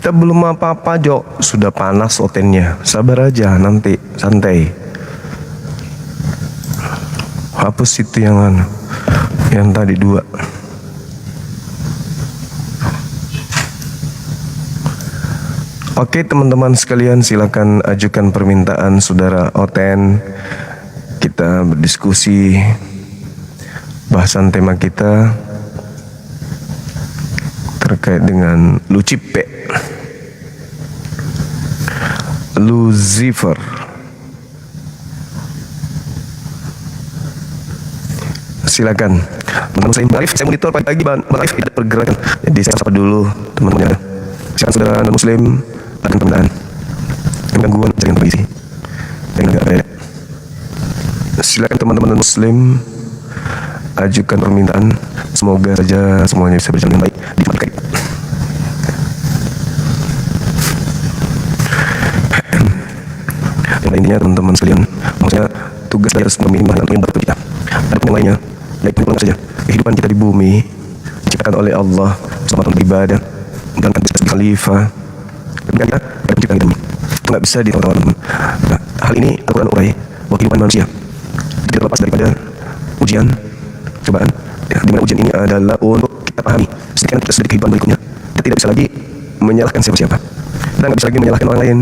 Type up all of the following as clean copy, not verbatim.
Kita belum apa-apa, Jok. Sudah panas otennya. Sabar aja, nanti santai. Hapus itu yang tadi 2. Oke teman-teman sekalian, silakan ajukan permintaan saudara Oten. Kita berdiskusi. Bahasan tema kita terkait dengan Lucifer. Silakan. Teman-teman saya Marif, saya monitor pagi Bang Marif tidak pergerakan. Jadi saya sapa dulu teman-teman. Silakan saudara non-muslim akan permintaan. Gangguan jaringan permisi. Silakan teman-teman non-muslim ajukan permintaan. Semoga saja semuanya bisa berjalan dengan baik di tempat terkait. Dan intinya teman-teman sekalian, maksudnya tugas saya harus memilih bahan yang baru kita. Ada yang lainnya, baik pulang saja. Kehidupan kita di bumi diciptakan oleh Allah selama beribadah, menjalankan bisnis khalifah. Dan kita diciptakan di bumi. Itu nggak bisa ditawar. Nah, hal ini Al-Quran urai bahwa kehidupan manusia tidak lepas daripada ujian, cobaan. Ya, dimana ujian ini adalah untuk kita pahami sedikit kita sedikit kehidupan berikutnya. Kita tidak bisa lagi menyalahkan siapa-siapa. Kita nggak bisa lagi menyalahkan orang lain.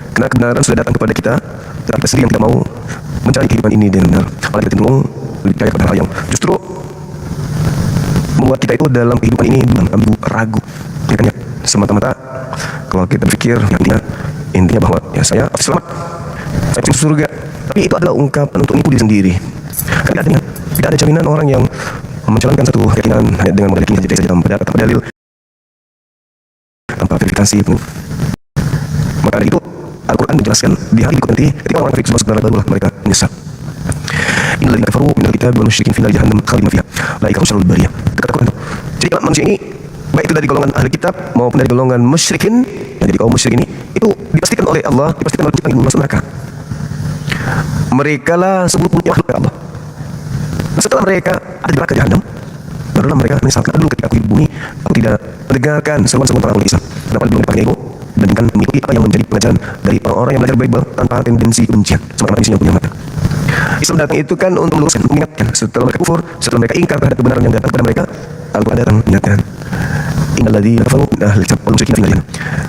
Karena kebenaran sudah datang kepada kita, tetapi kita sendiri yang tidak mau mencari kehidupan ini dengan benar. Malah kita cenderung lebih percaya kepada hal yang justru membuat kita itu dalam kehidupan ini ambu ragu. Ya kan ya, semata-mata kalau kita berpikir intinya bahwa ya saya selamat, saya masuk surga. Tapi itu adalah ungkapan untuk menipu diri sendiri. Karena tidak ada jaminan orang yang menjalankan satu keyakinan hanya dengan modal yakin saja tanpa dalil, tanpa verifikasi pun. Maka dari itu Al-Quran menjelaskan di hari berikut nanti ketika orang kafir masuk neraka barulah mereka menyesal. Innal ladzina kafaru minal kitabi wal musyrikin fi nar jahannam khalidina fiha la ilaha syarrul bariyah. Kata Al-Quran. Jadi manusia ini baik itu dari golongan ahli kitab maupun dari golongan musyrikin, jadi kaum musyrik ini itu dipastikan oleh Allah, dipastikan oleh penciptaan masuk neraka. Mereka lah seburuk-buruknya makhluk Allah. Nah, setelah mereka ada di neraka jahannam, barulah mereka menyesal. Dulu ketika aku di bumi, aku tidak mendengarkan seruan-seruan para ulama Islam. Kenapa belum dipakai ego? Dan mengikuti apa yang menjadi pengajaran dari orang-orang yang belajar Bible tanpa tendensi kebencian, sementara isinya punya mata. Islam datang itu kan untuk meluruskan, mengingatkan. Setelah mereka kufur, setelah mereka ingkar terhadap kebenaran yang datang kepada mereka, Al-Quran datang mengingatkan. Innal ladzina kafaru min ahli kitab wal musyrikin fi nar.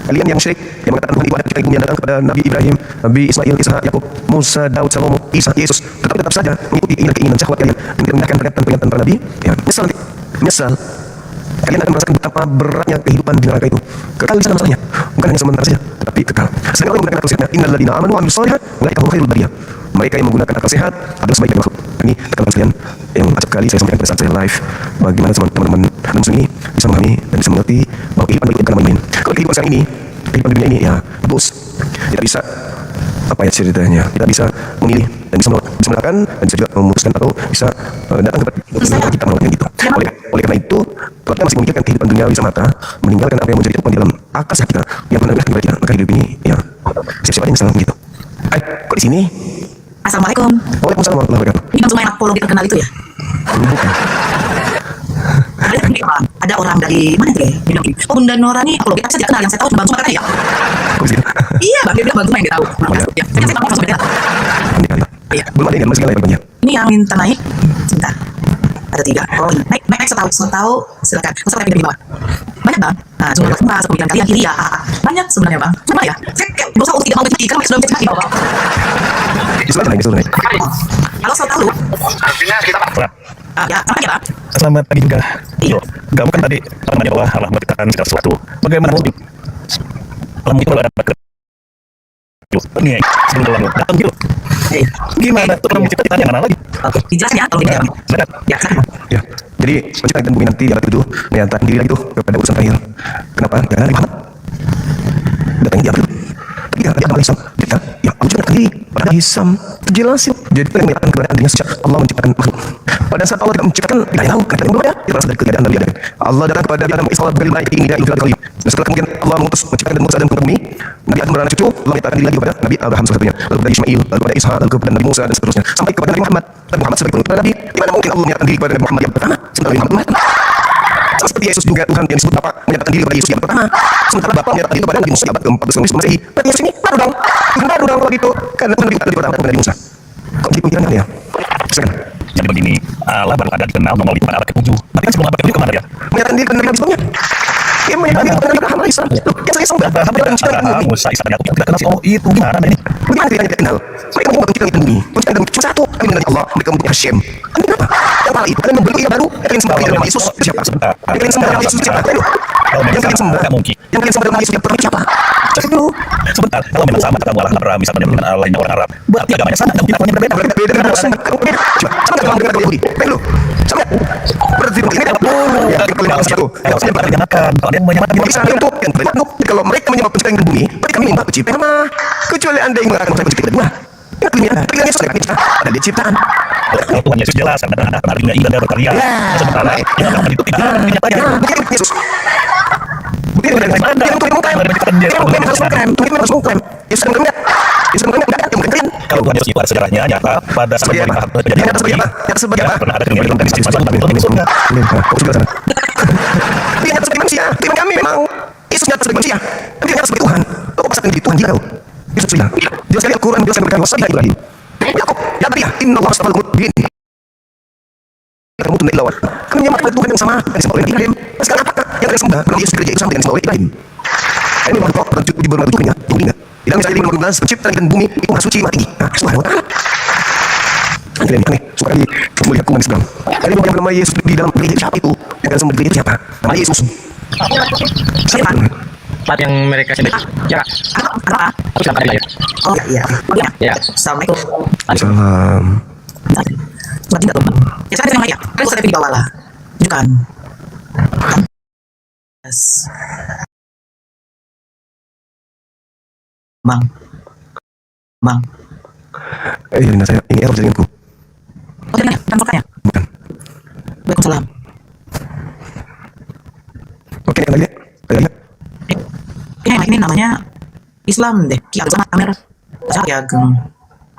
Kalian yang musyrik yang mengatakan Tuhan itu ada ketika yang datang kepada Nabi Ibrahim, Nabi Ismail, Ishak, Yakub, Musa, Daud, Salomo, Isa, Yesus, tetap saja mengikuti keinginan syahwat kalian dan merendahkan peringatan para nabi. Ya, menyesal. Kalian akan merasakan betapa beratnya kehidupan di neraka itu. Kekal di sana masalahnya, bukan hanya sementara saja, tapi kekal. Sedangkan orang menggunakan akal sehatnya, innal ladzina amanu wa amilus shalihat ulaika hum khairul bariyah. Mereka yang menggunakan akal sehat adalah sebaik-baik makhluk. Ini tekan sekalian yang acap kali saya sampaikan pada saat saya live. Bagaimana teman-teman muslim ini bisa memahami dan bisa mengerti bahwa kehidupan berikutnya bukan main-main. Kalau kehidupan sekarang ini, kehidupan dunia ini ya bos, tidak bisa apa ya ceritanya, kita bisa memilih dan bisa melakukan dan bisa juga memutuskan atau bisa datang kepada kita melakukan gitu. Oleh karena itu, kalau kita masih memikirkan kehidupan duniawi semata, meninggalkan apa yang menjadi kehidupan di dalam akal sehat kita yang benar-benar kepada kita, maka hidup ini ya siap-siap aja misalnya gitu. Kok di sini? Assalamualaikum. Waalaikumsalam warahmatullahi wabarakatuh. Ini Bang Zumain apologi terkenal itu ya? Bukan. Ada orang dari mana tuh ya? Dia bilang gini, oh Bunda Nora nih apologi, tapi saya tidak kenal, yang saya tahu cuma Bang Zumain katanya ya? Kok bisa? Iya Bang, dia bilang Bang Zumain dia tahu. Ya, saya tahu Bang Zumain. Iya. Belum ada yang masih lain banyak. Ini yang minta naik, sebentar. Ada 3. Oh, naik setahu, silakan. Masalah yang di bawah. Banyak Bang. Nah, cuma mas pemikiran kalian kiri ya. Banyak sebenarnya Bang. Cuma ya, saya kayak berusaha untuk tidak mau menjadi karena sudah menjadi mati Bang. Itu naik. Halo, selamat tahu. Artinya kita Pak. Ya, sampai ya Bang. Selamat pagi juga. Iya. Kamu kan tadi namanya bahwa Allah menciptakan segala sesuatu. Bagaimana wujud? Allah itu ada pada ini sebelum Allah datang gitu. Gimana tuh orang mencipta ditanya mana lagi? Oke, dijelaskan ya kalau gitu. Silakan. Ya, silakan. Ya. Jadi penciptaan bumi nanti adalah itu menyatakan diri lagi itu kepada urusan terakhir. Kenapa? Karena Nabi Muhammad datangnya di Abdul. Tapi dia Abdul Islam. Kita ya Allah juga kali pada Hisam terjelasin. Jadi itu yang menyatakan kepada adanya sejak Allah menciptakan makhluk. Pada saat Allah tidak menciptakan, tidak tahu kata yang berbeda. Dia berasal dari ketiadaan Nabi Adam. Allah datang kepada Nabi Adam Islam beri naik ini dia itu kali. Dan setelah kemudian Allah mengutus menciptakan dan Musa dan bumi. Nabi Adam beranak cucu, Allah menyatakan diri lagi kepada Nabi Abraham salah satunya, lalu kepada Ismail, lalu kepada Ishak, lalu kepada Nabi Musa dan seterusnya sampai kepada Nabi Muhammad. Nabi Muhammad sebagai penutup Nabi. Di mana mungkin Allah menyatakan diri kepada Nabi Muhammad yang pertama setelah Nabi Muhammad. Sama seperti Yesus juga Tuhan yang disebut Bapa menyatakan diri kepada Yesus yang pertama. Sementara Bapa menyatakan diri kepada Nabi Musa abad ke-14 sebelum Masehi. Berarti Yesus ini baru dong. Tuhan baru dong kalau gitu. Karena Tuhan lebih daripada Abraham dan Nabi Musa. Kok gitu pemikiran kalian? Silakan. Jadi begini, Allah baru ada dikenal melalui pada abad ke-7. Tapi kan sebelum abad ke-7 kemana dia? Menyatakan diri kepada Nabi sebelumnya. Dia menyatakan diri kepada Abraham AS. Yang saya sembah. Abraham, Abraham, Musa, Ishak, dan Yakub yang tidak kenal sih. Oh itu gimana ini? Bagaimana mereka tidak kenal? Mereka membuat penciptaan bumi. Penciptaan bumi cuma satu. Kami mengenali Allah. Mereka mempunyai Hashem. Kami kenapa? Yang kali itu kalian membentuk ilah baru. Yang kalian sembah dalam nama Yesus itu siapa? Sebentar. Yang kalian sembah dalam nama Yesus itu siapa? Ayo. Kalau Yang kalian sembah. nggak mungkin. Yang kalian sembah dalam nama Yesus yang pertama siapa? Cek dulu. Sebentar, kalau memang sama kata Allah Abraham misalnya dengan Allah lainnya orang Arab, berarti agamanya sama, tapi agamanya berbeda. Beda dengan Rasul. Coba. Sama dengan dengan Yahudi. Baik dulu. Sama. Berarti ini adalah ya, yang kalian maksud itu. Kalau saya berarti menyamakan, kalau dia menyamakan Bisa untuk yang terlihat kalau mereka menyembah pencipta yang di bumi, berarti kami menyembah pencipta yang pertama. Kecuali anda yang mengatakan bahwa pencipta kedua. Ingat dunia, tapi Yesus adalah pencipta dan dia ciptaan. kalau Tuhan Yesus jelas karena anak benar dunia indah berkarya. Sementara yang akan itu tidak kenyataannya. Mungkin Yesus. Mungkin ada yang ada yang mengklaim. Yang harus mengklaim. Mungkin harus mengklaim. Yesus mengklaim. Yesus mengklaim tidak ada yang mengklaim. Kalau Tuhan Yesus itu ada sejarahnya nyata pada saat Sebagai apa? kejadian Nyata sebagai apa? Nyata sebagai apa? pernah ada kejadian dari Yesus masuk di surga. Fokus ke sana. Dia nyata sebagai manusia. Tapi kami memang Yesus nyata sebagai manusia. Tapi dia nyata sebagai Tuhan. Kau pasangkan di Tuhan dia kau. Yesus bilang. Jelas sekali Al-Quran menjelaskan berkata wasabiha Ibrahim. Yakub, ya Maria, inna Allah astafal mudbin. Kamu tunai lawan. Kami menyembah kepada Tuhan yang sama yang disembah oleh Ibrahim. Sekarang apakah yang kalian sembah? Kalau Yesus kerja itu sama dengan disembah oleh Ibrahim. Ini memang kok uji baru tujuannya. Tuhannya. Dalam misalnya 15 pencipta dan bumi itu maha suci maha tinggi. Nah, subhanahu wa ta'ala. Kalian aneh, suka di melihat kuman Islam. Kalian mau yang nama Yesus di dalam gereja siapa itu? Yang dalam sumber gereja siapa? Nama Yesus. Siapa? Tempat yang mereka sendiri. Ya, Apa? aku silakan ya. Oh iya. Oh iya. Ya. Assalamualaikum. Salam. Berarti tidak teman. Ya saya dengan Maya. Kalian bisa di bawah lah. Tunjukkan. Yes. Bang. Bang. Lina, saya ini error jaringanku. Oh jaringannya? Bukan. Bukan. Waalaikumsalam. Oke, yang lihat. Lihat. Ini namanya Islam deh. Ki Ageng sama Amer. Saya Ki Ageng.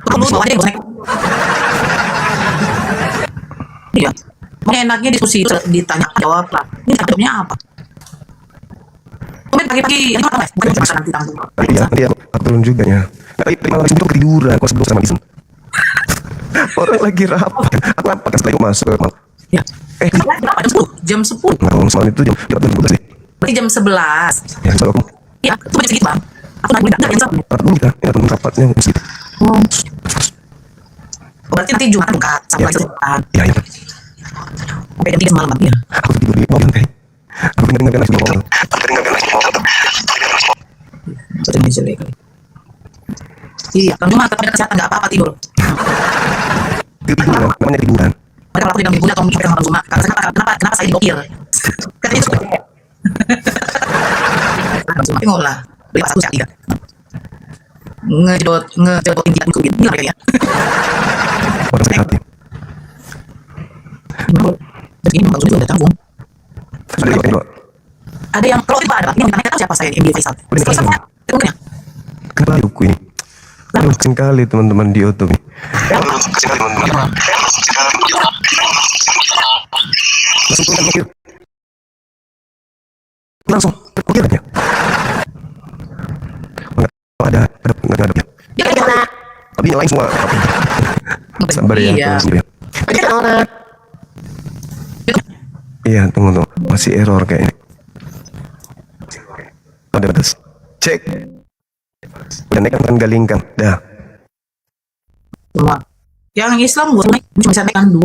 Kamu bawa aja bosnya. Iya. Makanya enaknya diskusi terus ditanya jawab lah. Ini jawabnya apa? Komen pagi-pagi ini apa mas? Bukan masa nanti tanggung. Nanti aku turun juga ya. Tapi terima kasih itu ketiduran. Aku sebelum sama Islam. Orang lagi rapat. Aku rapat setelah itu masuk. Ya. Kenapa? Jam 10. Nah, soal itu jam 12 deh. Berarti jam 11. Ya, soal aku. Iya, itu banyak segitu bang. Aku nggak jam 11. Rapat dulu kita. Ya, teman rapatnya mesti. Oh. Berarti nanti Jumat buka sampai lagi Jumat. Ya, ya. Sampai jam 3 semalam bang. Iya. Aku tidur di bawah lantai. Aku dengar lagi ngomong. Jadi jelek. Iya, kalau cuma tetap kesehatan nggak apa-apa tidur. Tiduran, namanya tiduran. Mereka kalau aku bilang ibunya atau mungkin orang rumah, kenapa saya digokil? Katanya itu. Tengok lah, beli pas 1 3. Ngejodotin dia ikut bilang kayaknya. Orang sehat ya. Jadi ini bagus juga udah tanggung. Sudah dibawa. Ada yang kalau itu ada, ini tahu siapa saya MD Faisal. Faisal temennya. Kenapa buku ini? Aduh, kasian kali teman-teman di YouTube ini. Langsung turun blokir. Langsung blokir aja. Ada ya. Ya kayak Tapi yang lain semua. Sabar ya, iya. tunggu ya. Iya, tunggu. Masih error kayaknya. Ada batas. Cek. Udah naik kan galingkan. Dah. Semua. Yang Islam gue naik cuma bisa naikkan 2.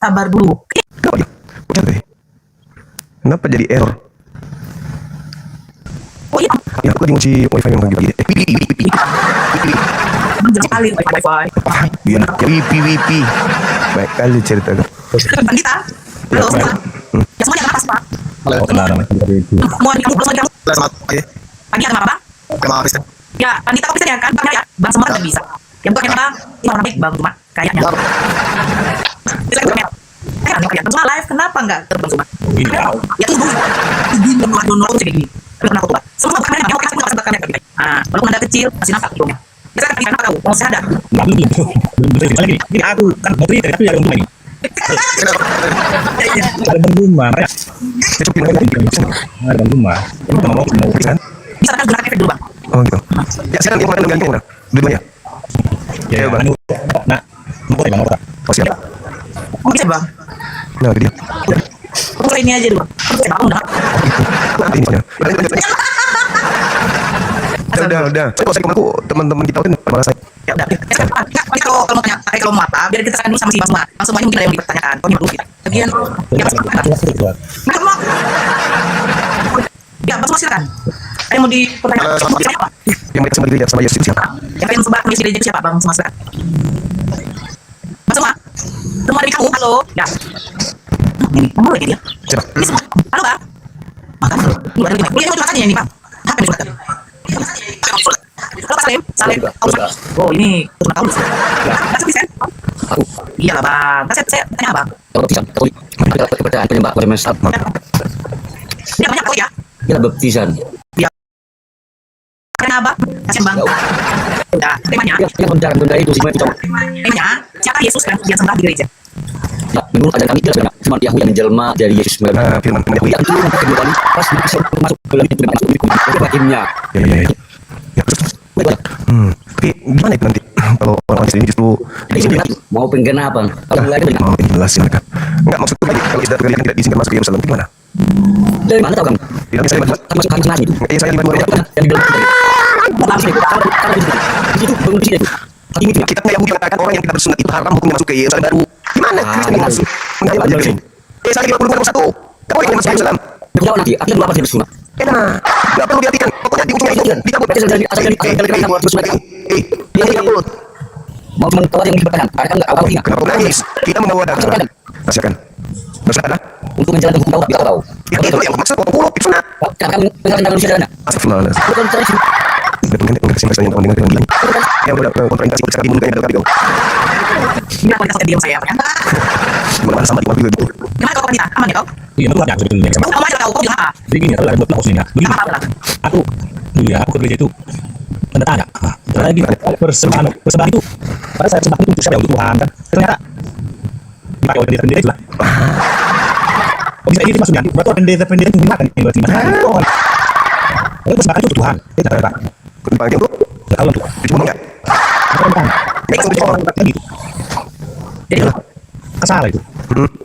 Sabar dulu. Kenapa ya? Udah deh. Kenapa jadi error? Oh iya. Ya, aku lagi ngunci wifi yang lagi pipi. Jangan sekali wifi. Iya, wipi. Baik kali cerita. Pandita. Halo semua. Ya semuanya kenapa sih pak? Oh, kenal. Semua di kamu, semua di kamu. Selamat pagi. Pagi ada apa? Terima kasih. Ya, Pandita bisa ya kan? Bang ya, bang semua kan bisa. Yang bukan bang, ini orang baik bang cuma kayaknya. Bisa kan? Kan cuma live kenapa nggak terbang cuma? Iya. Ya tunggu. Tungguin donor kayak gini. Tapi kenapa tuh? Semua bakannya yang kasih nggak bakannya kayak gini. Ah, walaupun ada kecil masih nampak hidungnya. Bisa kan kenapa tahu? Mau saya ada. Belum lagi. Ini aku kan baterai tapi ada yang ini. Ada Bang Guma, ya. Saya coba pindah Ada Bang Guma. Ini udah mau bisa kan? Bisa kan gunakan efek dulu bang. Oh gitu. Ya sekarang yang mana ganti mana? Dua-duanya. Ya, Bang. anu. Nah, mau Bang, mau Oh siap. Oh bisa bang. Nah itu dia. Udah ini aja dulu bang. Saya bangun dah. Nanti ini soalnya. Udah. Saya kalau saya kemana teman-teman kita kan pada saya. Ya udah. Kalau mau tanya, kalau mau apa, biar kita tanyakan dulu sama si Bang Suma. Bang Suma ini mungkin ada yang dipertanyakan. Kau nyimak dulu kita. Bagian, ya Bang Suma. Nah, mau. Ya Bang Suma silakan. Ada yang mau dipertanyakan? Siapa? Yang mereka sembah diri sama Yesus itu siapa? Yang pengen sembah Yesus itu siapa? Bang Suma silakan. Bang Suma. Semua dari kamu, halo. Ya. Ini, kamu lagi dia. Siapa? Ini semua. Halo bang. Makan. Lu ada lagi. Boleh curhat aja ini bang. Apa yang curhat? Halo Pak Salim. Salim. Oh ini teman kamu. Kasih bisa. Iya lah bang. Saya tanya bang. Baptisan Katolik. Ada kepercayaan penyembah Protestan. Dia banyak kok ya. Ya baptisan. Karena apa? Kasian bang. Udah. Temanya. Ya, yang benda itu semua itu. Temanya. Siapa Yesus yang sembah di gereja? Nah, menurut ajaran kami jelas cuma Yahudi yang menjelma dari Yesus mereka. Firman Yahudi. Yang itu yang kedua kali pas bisa masuk ke dalam itu dengan masuk itu hakimnya. Ya. Ya terus. Tapi gimana itu nanti kalau orang Islam ini justru Mau penggenapan. Kalau lain bagaimana? Oh ini jelas silakan. Enggak maksudku tadi kalau Israel kalian tidak diizinkan masuk ke Yerusalem gimana? Dari mana tahu kamu? Bilangnya saya dibantu. Masuk kami senang itu. Saya dibantu aja. Yang di dalam itu belum di situ. Tapi itu Kita punya Yahudi mengatakan orang yang tidak bersunat itu haram hukumnya masuk ke Yerusalem baru. Gimana? Kristen ini masuk? Mengalir aja Kristen. Saya 50 Kamu yang masuk ke Yerusalem. berjauh nanti. Artinya berapa sih bersunat? Enak. Nggak perlu diartikan. Pokoknya di ujungnya itu dicabut. Asal dari kamu bersunat itu. Yang 30. Mau cuma tahu yang berperang. Ada kan nggak awal ingat. Kenapa nangis? Kita membawa data. Rasakan. Rasakan. Untuk menjalankan hukum Taurat, kita tahu. Ya itu yang maksud 40 itu sunat. Karena kami menjalankan Indonesia dana. Astagfirullah. Bukan tradisi. Dengan kasih yang mendengar dengan bilang. Ya udah konfrontasi kita sekarang dimulai dari kau. Gimana kalau kita diam saya? Gimana sama di mobil gitu. Gimana kalau kita aman ya kau? Iya, betul aja sebetulnya. Kamu aja tahu kau bilang apa? Jadi gini, kalau ada buat posisinya. Begini, aku dulu ya, aku ke gereja itu tanda tanya. Karena gini, persembahan itu, pada saya persembahan itu siapa untuk Tuhan kan? Ternyata dipakai oleh pendeta itu lah. Oh, bisa ini maksudnya, berarti pendeta itu menggunakan ini berarti masalah. Kalau persembahan itu untuk Tuhan, itu ternyata. Dipakai untuk Tidak tahu untuk. dicoba enggak? Bukan. Ini kan dicoba. Gitu. Jadi Kesal itu.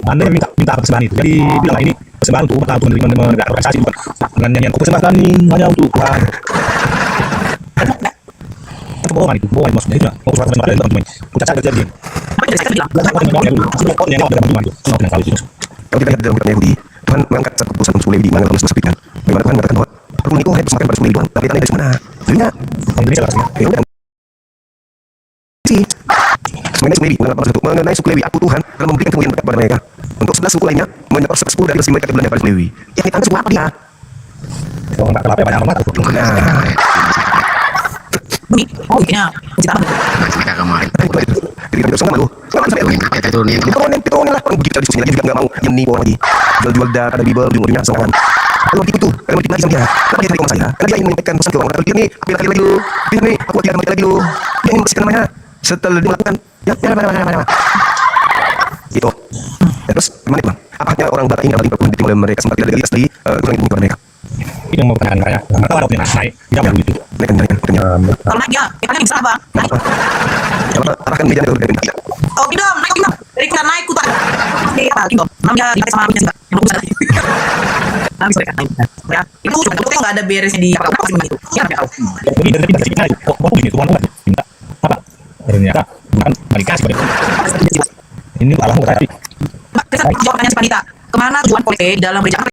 Anda yang minta persembahan itu. Jadi bilang ini persembahan untuk umat, untuk menerima organisasi bukan. Dengan nyanyian aku persembahkan ini hanya untuk Tuhan. Itu bohongan itu, bohongan maksudnya itu. Mau surat persembahan itu teman-teman. Aku cacat kerja dia. apa yang saya bilang? Kalau kita lihat dalam kitab Yahudi, Tuhan mengangkat satu keputusan untuk Lewi di mana dalam sebuah sabitkan. Bagaimana Tuhan mengatakan bahwa perpuluhan itu hanya dipersembahkan pada suku Lewi doang. Tapi tanahnya dari mana? Darinya. Ya udah. Mengenai suku Lewi, mengenai suku Lewi, aku Tuhan telah memberikan kemuliaan kepada mereka. Untuk 11 suku lainnya, menyetor 10 dari mereka kebenaran pada Lewi. Yang ditanya suku apa dia? Nah, Bumi, oh bikinnya kita apa? Mereka kemarin ketika kita sama lu, sama sampai lu. kita turunin Diturunin lah orang begitu diskusi lagi juga nggak mau yang nipu orang lagi. Jual data ada Bible ujung-ujungnya sama. Kalau begitu tuh, kalau begitu lagi sama dia, kenapa dia tarik sama saya? Karena dia ingin menyampaikan pesan ke orang orang nih, aku lagi lu, nih, aku lagi lagi lu. Dia ingin membersihkan namanya. Setelah dia melakukan, ya, gitu. Ya, terus gimana bang? Apakah orang Batak ini apalagi berkumpul oleh mereka sempat tidak ada lagi kurang itu kepada mereka? Ini mau pertanyaan saya. Kalau ada opini naik, jawab dulu itu. Mereka Kalau naik ya, kita bisa apa? Naik. Apa? Arahkan meja ke dari kita. Oh tidak, naik tidak. Dari kita naik kutak. Oke, apa? Tinggal. Namanya dipakai sama punya sih, yang bagus tadi. Habis mereka naik. Ya, itu cuma itu nggak ada beresnya di apa apa itu. Ya nggak tahu. Jadi dari kita kita itu kok begini Tuhan Tuhan minta apa? Ternyata bukan dikasih pada ini malah mau tadi. Mbak, kita jawab pertanyaan si Panita. Kemana tujuan politik dalam gereja